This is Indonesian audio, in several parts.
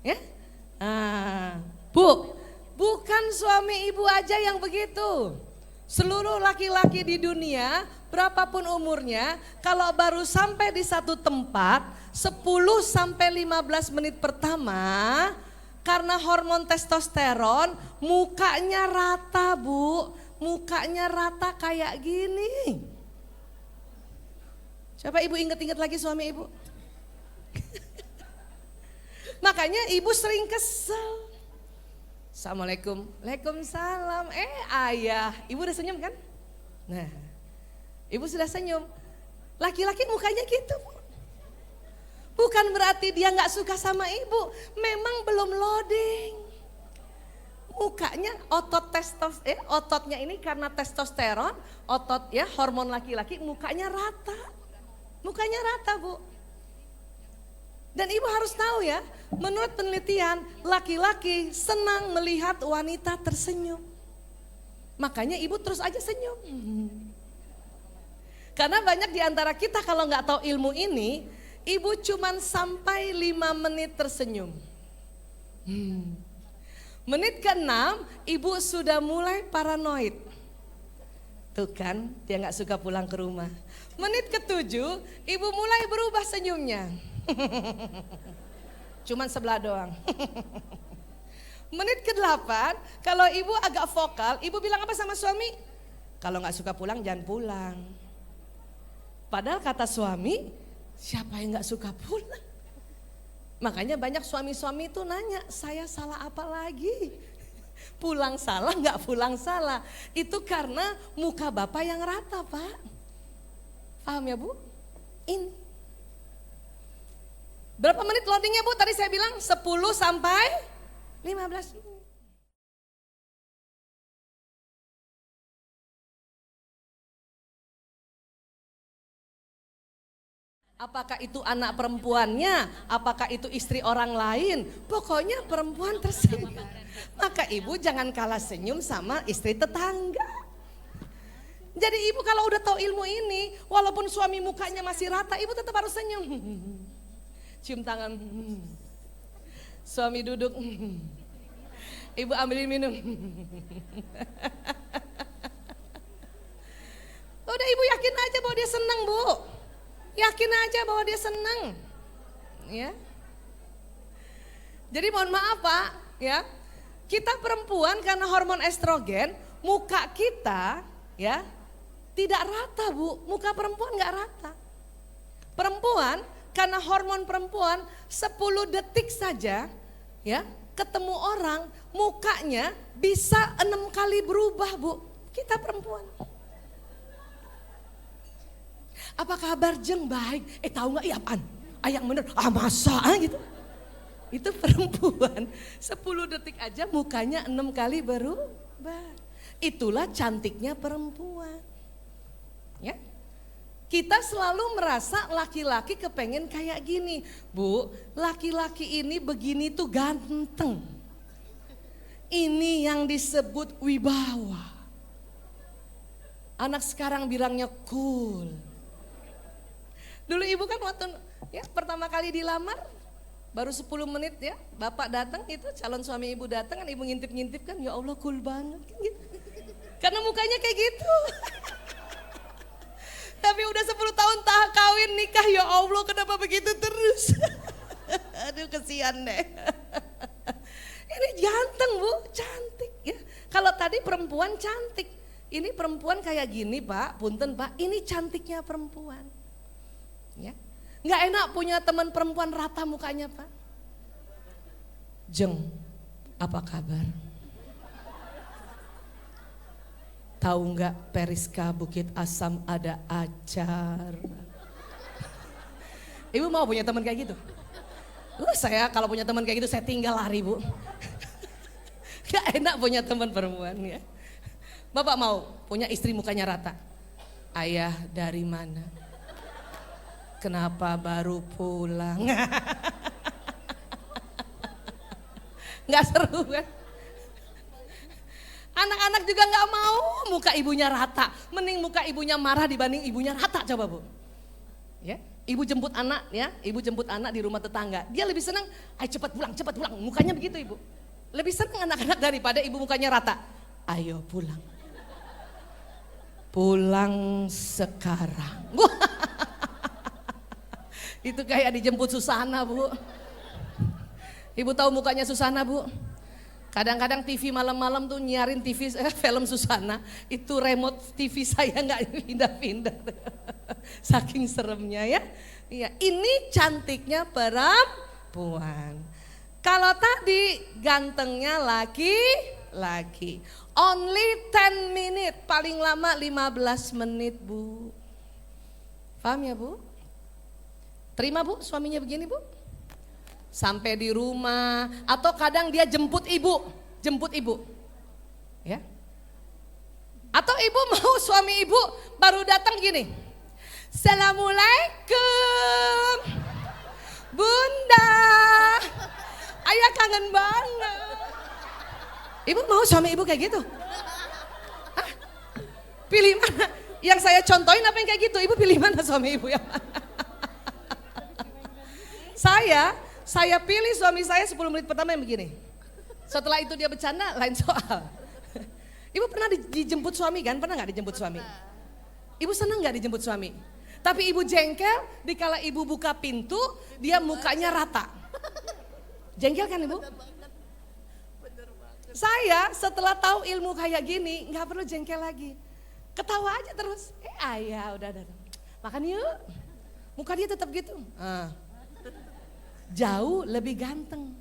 Ya, Bu, bukan suami ibu aja yang begitu. Seluruh laki-laki di dunia, berapapun umurnya, kalau baru sampai di satu tempat, 10 sampai 15 menit pertama, karena hormon testosteron, mukanya rata, Bu. Mukanya rata kayak gini. Coba ibu inget-inget lagi suami ibu. Makanya ibu sering kesel. Assalamualaikum, waalaikumsalam. Ayah, ibu udah senyum kan? Nah, ibu sudah senyum. Laki-laki mukanya gitu, Bu. Bukan berarti dia nggak suka sama ibu, memang belum loading. Mukanya ototnya ini karena testosteron, otot ya hormon laki-laki, mukanya rata. Mukanya rata, Bu. Dan ibu harus tahu ya, menurut penelitian laki-laki senang melihat wanita tersenyum. Makanya ibu terus aja senyum. Karena banyak di antara kita kalau nggak tahu ilmu ini, ibu cuman sampai 5 menit tersenyum. Menit ke-6 ibu sudah mulai paranoid. Tuh kan dia gak suka pulang ke rumah. Menit ke-7 ibu mulai berubah senyumnya. Cuman sebelah doang. Menit ke-8 kalau ibu agak vokal, ibu bilang apa sama suami? Kalau gak suka pulang jangan pulang. Padahal kata suami, siapa yang gak suka pulang? Makanya banyak suami-suami itu nanya, saya salah apa lagi? Pulang salah nggak pulang salah. Itu karena muka bapak yang rata, Pak. Paham ya, Bu? Ini. Berapa menit loadingnya, Bu? Tadi saya bilang 10 sampai 15 menit. Apakah itu anak perempuannya, apakah itu istri orang lain, pokoknya perempuan tersenyum. Maka ibu jangan kalah senyum sama istri tetangga. Jadi ibu kalau udah tahu ilmu ini, walaupun suami mukanya masih rata, ibu tetap harus senyum. Cium tangan, suami duduk, ibu ambilin minum. Udah ibu yakin aja bahwa dia senang, Bu. Yakin aja bahwa dia senang, ya. Jadi mohon maaf Pak, ya. Kita perempuan karena hormon estrogen, muka kita, ya, tidak rata, Bu. Muka perempuan nggak rata. Perempuan karena hormon perempuan 10 detik saja, ya, ketemu orang, mukanya bisa 6 kali berubah, Bu. Kita perempuan. Apa kabar Jeng? Baik. Tahu nggak? Iya apaan? Yang bener. Masa gitu. Itu perempuan 10 detik aja mukanya 6 kali berubah. Itulah cantiknya perempuan. Ya. Kita selalu merasa laki-laki kepengen kayak gini. Bu, laki-laki ini begini tuh ganteng. Ini yang disebut wibawa. Anak sekarang bilangnya cool. Dulu ibu kan waktu ya pertama kali dilamar baru 10 menit ya, bapak datang itu calon suami ibu datang kan ibu ngintip-ngintip kan, ya Allah cool banget kan gitu. Karena mukanya kayak gitu. Tapi udah 10 tahun kawin nikah, ya Allah kenapa begitu terus. Aduh kesian deh. Ini ganteng Bu, cantik ya. Kalau tadi perempuan cantik, ini perempuan kayak gini Pak, punten Pak, ini cantiknya perempuan. Ya, nggak enak punya teman perempuan rata mukanya Pak. Jeng, apa kabar? Tahu nggak Periska Bukit Asam ada acar? Ibu mau punya teman kayak gitu? Saya kalau punya teman kayak gitu saya tinggal lari Bu. Gak enak punya teman perempuan ya. Bapak mau punya istri mukanya rata? Ayah dari mana? Kenapa baru pulang? Nggak seru kan? Anak-anak juga nggak mau muka ibunya rata. Mending muka ibunya marah dibanding ibunya rata coba Bu. Ya, Ibu jemput anak ya, ibu jemput anak di rumah tetangga. Dia lebih senang, ayo cepat pulang, mukanya begitu ibu. Lebih senang anak-anak daripada ibu mukanya rata. Ayo pulang. Pulang sekarang. Itu kayak dijemput Susana bu. Ibu tahu mukanya Susana bu? Kadang-kadang TV malam-malam tuh nyiarin film Susana, itu remote TV saya nggak pindah-pindah, saking seremnya ya. Iya, ini cantiknya perempuan. Kalau tadi gantengnya laki-laki, only 10 menit, paling lama 15 menit bu. Paham ya bu? Terima bu, suaminya begini bu? Sampai di rumah atau kadang dia jemput ibu, ya. Atau ibu mau suami ibu baru datang gini, Assalamualaikum, Bunda, ayah kangen banget. Ibu mau suami ibu kayak gitu? Hah? Pilih mana? Yang saya contohin apa yang kayak gitu? Ibu pilih mana suami ibu yang mana? Saya pilih suami saya 10 menit pertama yang begini. Setelah itu dia bercanda, lain soal. Ibu pernah dijemput suami kan? Pernah gak dijemput suami? Ibu senang gak dijemput suami? Tapi ibu jengkel, dikala ibu buka pintu, dia mukanya rata. Jengkel kan ibu? Saya setelah tahu ilmu kayak gini, gak perlu jengkel lagi. Ketawa aja terus. Ayah udah datang. Makan yuk. Muka dia tetap gitu. Jauh lebih ganteng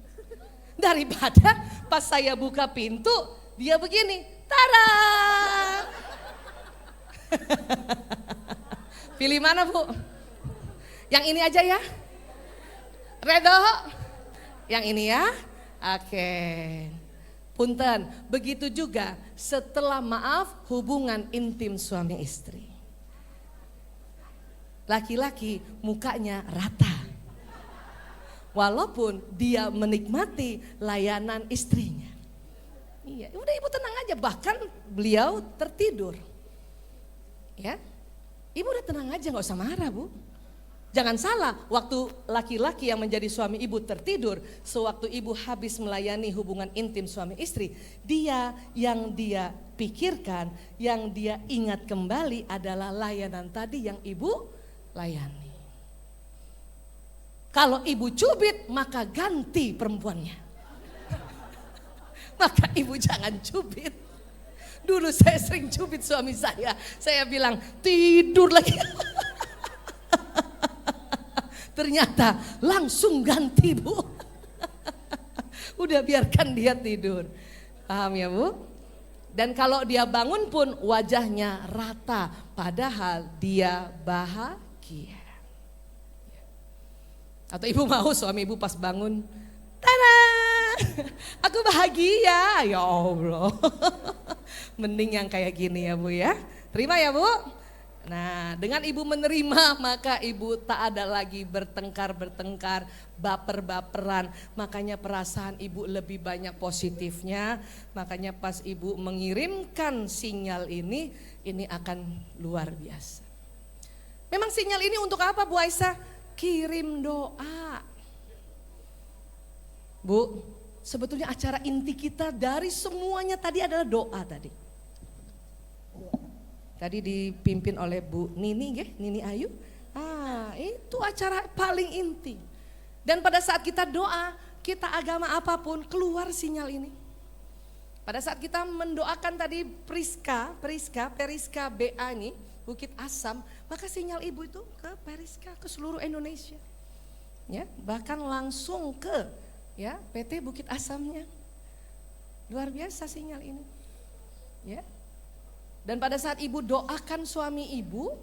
daripada pas saya buka pintu dia begini, tada. Pilih mana bu? Yang ini aja ya, Redo? Yang ini ya, oke. Punten, begitu juga setelah maaf hubungan intim suami istri. Laki-laki mukanya rata. Walaupun dia menikmati layanan istrinya. Iya, udah ibu tenang aja, bahkan beliau tertidur. Ya, ibu udah tenang aja, nggak usah marah bu. Jangan salah, waktu laki-laki yang menjadi suami ibu tertidur, sewaktu ibu habis melayani hubungan intim suami istri, dia yang dia pikirkan, yang dia ingat kembali adalah layanan tadi yang ibu layani. Kalau ibu cubit, maka ganti perempuannya. Maka ibu jangan cubit. Dulu saya sering cubit suami saya bilang tidur lagi. Ternyata langsung ganti bu. Udah biarkan dia tidur. Paham ya bu? Dan kalau dia bangun pun wajahnya rata, padahal dia bahagia. Atau ibu mau suami ibu pas bangun, tada, aku bahagia, ya Allah. Mending yang kayak gini ya bu ya, terima ya bu. Nah dengan ibu menerima maka ibu tak ada lagi bertengkar, baper-baperan. Makanya perasaan ibu lebih banyak positifnya, makanya pas ibu mengirimkan sinyal ini akan luar biasa. Memang sinyal ini untuk apa Bu Aisyah? Kirim doa. Bu, sebetulnya acara inti kita dari semuanya tadi adalah doa tadi. Tadi dipimpin oleh Bu Nini, Nini Ayu. Itu acara paling inti. Dan pada saat kita doa, kita agama apapun keluar sinyal ini. Pada saat kita mendoakan tadi Periska BA ini, Bukit Asam, maka sinyal ibu itu ke Periska, ke seluruh Indonesia. Ya, bahkan langsung ke ya PT Bukit Asamnya. Luar biasa sinyal ini. Ya. Dan pada saat ibu doakan suami ibu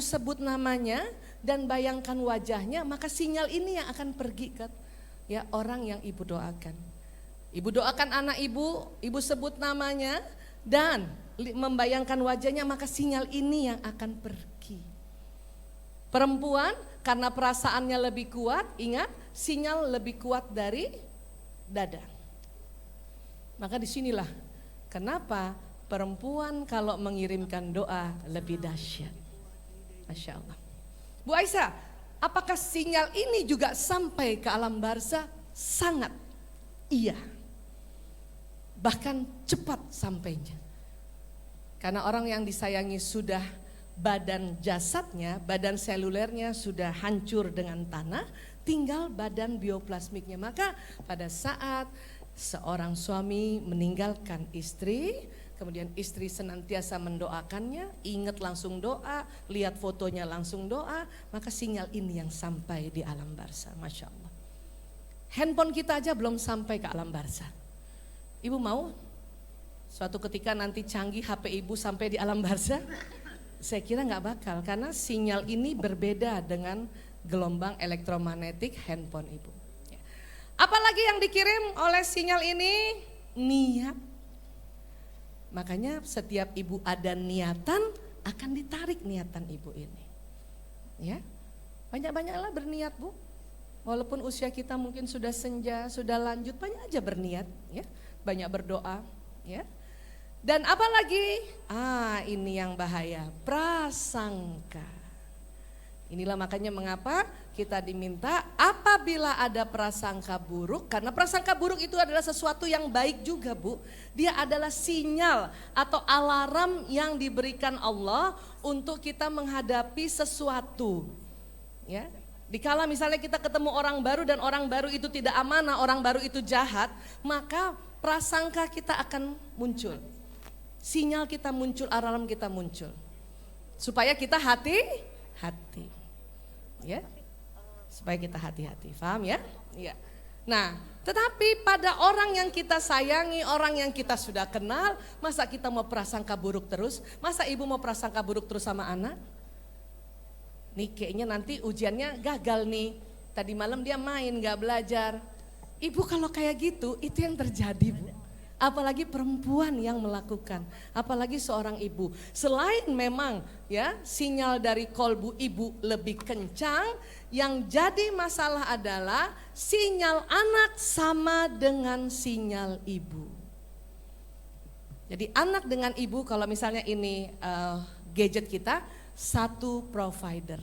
sebut namanya dan bayangkan wajahnya, maka sinyal ini yang akan pergi ke ya orang yang ibu doakan. Ibu doakan anak ibu sebut namanya dan membayangkan wajahnya, maka sinyal ini yang akan pergi. Perempuan karena perasaannya lebih kuat, ingat sinyal lebih kuat dari dada. Maka disinilah kenapa perempuan kalau mengirimkan doa lebih dahsyat. Masya Allah. Bu Aisyah, Apakah sinyal ini juga sampai ke alam barzah? Sangat iya. Bahkan cepat sampainya. Karena orang yang disayangi sudah badan jasadnya, badan selulernya sudah hancur dengan tanah, tinggal badan bioplasmiknya. Maka pada saat seorang suami meninggalkan istri, kemudian istri senantiasa mendoakannya, ingat langsung doa, lihat fotonya langsung doa, maka sinyal ini yang sampai di alam barzah. Masya Allah. Handphone kita aja belum sampai ke alam barzah. Ibu mau suatu ketika nanti canggih HP ibu sampai di alam barzah? Saya kira nggak bakal, karena sinyal ini berbeda dengan gelombang elektromagnetik handphone ibu. Apalagi yang dikirim oleh sinyal ini? Niat. Makanya setiap ibu ada niatan, akan ditarik niatan ibu ini. Ya, banyak-banyaklah berniat bu. Walaupun usia kita mungkin sudah senja, sudah lanjut, banyak aja berniat. Ya, banyak berdoa. Ya. Dan apalagi, ini yang bahaya, prasangka. Inilah makanya mengapa kita diminta apabila ada prasangka buruk, karena prasangka buruk itu adalah sesuatu yang baik juga bu. Dia adalah sinyal atau alarm yang diberikan Allah untuk kita menghadapi sesuatu. Ya, dikala misalnya kita ketemu orang baru dan orang baru itu tidak amanah, orang baru itu jahat, maka prasangka kita akan muncul. Sinyal kita muncul, alarm kita muncul. Supaya kita hati-hati. Ya, supaya kita hati-hati, paham ya? Iya. Nah, tetapi pada orang yang kita sayangi, orang yang kita sudah kenal, masa kita mau prasangka buruk terus? Masa ibu mau prasangka buruk terus sama anak? Nih kayaknya nanti ujiannya gagal nih. Tadi malam dia main gak belajar. Ibu kalau kayak gitu, itu yang terjadi bu. Apalagi perempuan yang melakukan, apalagi seorang ibu. Selain memang ya sinyal dari kolbu ibu lebih kencang, yang jadi masalah adalah sinyal anak sama dengan sinyal ibu. Jadi anak dengan ibu kalau misalnya ini gadget kita, satu provider.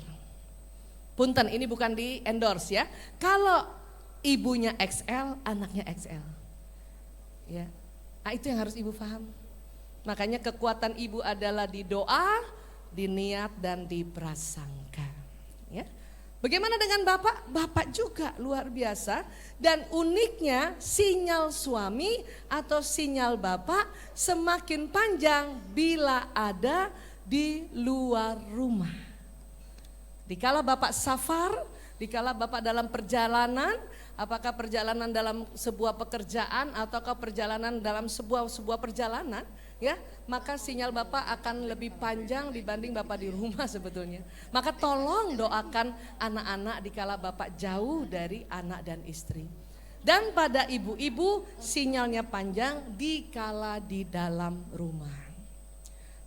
Punten, ini bukan di endorse ya. Kalau ibunya XL, anaknya XL. Ya. Nah, itu yang harus ibu paham. Makanya kekuatan ibu adalah di doa, di niat dan di prasangka. Ya. Bagaimana dengan bapak? Bapak juga luar biasa. Dan uniknya sinyal suami atau sinyal bapak semakin panjang bila ada di luar rumah. Dikala bapak safar, dikala bapak dalam perjalanan, apakah perjalanan dalam sebuah pekerjaan ataukah perjalanan dalam sebuah perjalanan, ya, maka sinyal bapak akan lebih panjang dibanding bapak di rumah sebetulnya. Maka tolong doakan anak-anak dikala bapak jauh dari anak dan istri. Dan pada ibu-ibu sinyalnya panjang dikala di dalam rumah.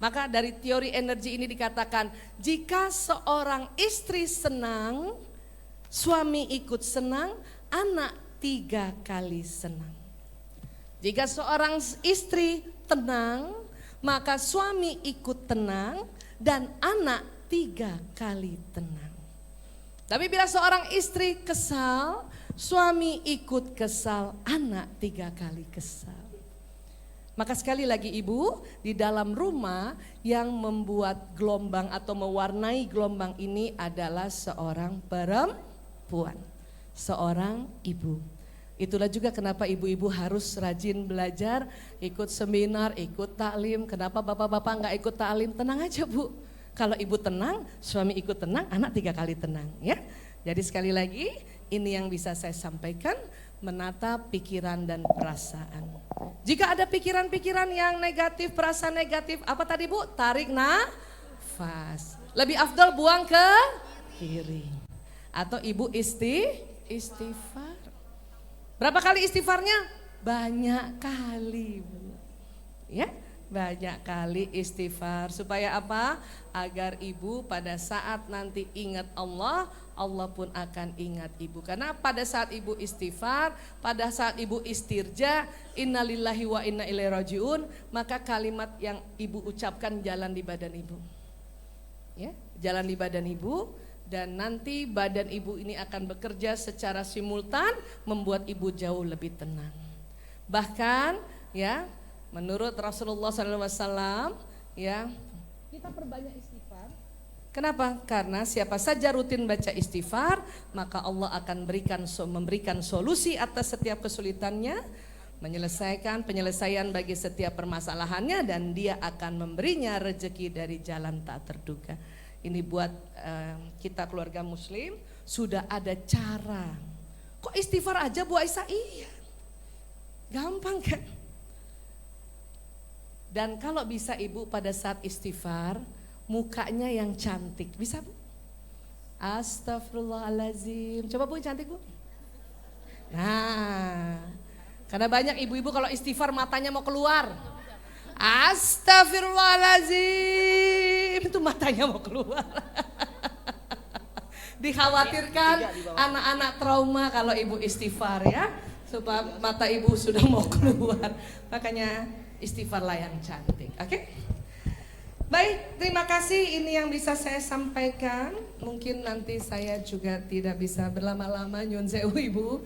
Maka dari teori energi ini dikatakan, jika seorang istri senang, suami ikut senang, anak 3 kali senang. Jika seorang istri tenang, maka suami ikut tenang dan anak 3 kali tenang. Tapi bila seorang istri kesal, suami ikut kesal, anak 3 kali kesal. Maka sekali lagi ibu, di dalam rumah yang membuat gelombang atau mewarnai gelombang ini adalah seorang perempuan. Seorang ibu. Itulah juga kenapa ibu-ibu harus rajin belajar, ikut seminar, ikut taklim. Kenapa bapak-bapak nggak ikut taklim? Tenang aja bu. Kalau ibu tenang, suami ikut tenang, anak 3 kali tenang ya. Jadi sekali lagi ini yang bisa saya sampaikan, menata pikiran dan perasaan. Jika ada pikiran-pikiran yang negatif, perasaan negatif, apa tadi bu? Tarik nafas. Lebih afdal buang ke kiri. Atau ibu istighfar. Berapa kali istighfarnya? Banyak kali bu. Ya, banyak kali istighfar. Supaya apa? Agar ibu pada saat nanti ingat Allah, Allah pun akan ingat ibu. Karena pada saat ibu istighfar, pada saat ibu istirja, innalillahi wa inna ilaihi rajiun, maka kalimat yang ibu ucapkan jalan di badan ibu. Ya, jalan di badan ibu. Dan nanti badan ibu ini akan bekerja secara simultan, membuat ibu jauh lebih tenang. Bahkan ya, menurut Rasulullah SAW ya, kita perbanyak istighfar. Kenapa? Karena siapa saja rutin baca istighfar, maka Allah akan memberikan solusi atas setiap kesulitannya, menyelesaikan penyelesaian bagi setiap permasalahannya, dan dia akan memberinya rezeki dari jalan tak terduga. Ini buat kita keluarga muslim, sudah ada cara. Kok istighfar aja Bu Aisyah? Iya, gampang kan? Dan kalau bisa ibu pada saat istighfar, mukanya yang cantik. Bisa Bu? Astagfirullahaladzim. Coba Bu yang cantik Bu. Nah, karena banyak ibu-ibu kalau istighfar matanya mau keluar. Astagfirullahaladzim, itu matanya mau keluar. Dikhawatirkan anak-anak trauma kalau ibu istighfar ya, sebab mata ibu sudah mau keluar. Makanya istighfarlah yang cantik. Oke? Baik, terima kasih. Ini yang bisa saya sampaikan. Mungkin nanti saya juga tidak bisa berlama-lama, nyun sewu ibu.